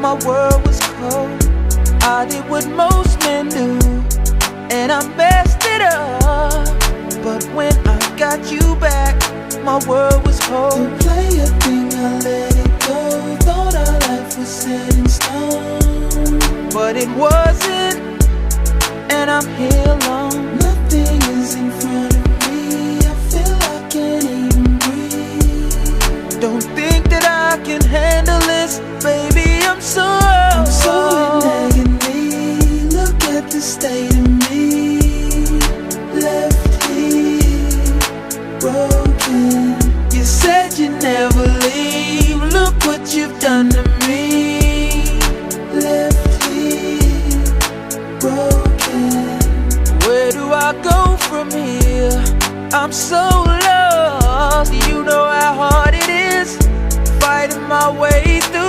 my world was cold. I did what most men do, and I messed it up. But when I got you back, my world was cold. To play a thing, I let it go. Thought our life was set in stone, but it wasn't, and I'm here alone. Nothing is in front of me, I feel I can't even breathe. Don't think that I can handle this, baby, I'm so in agony. Look at the state of me, left here, broken. You said you'd never leave, look what you've done to me. Left here, broken. Where do I go from here? I'm so lost. You know how hard it is fighting my way through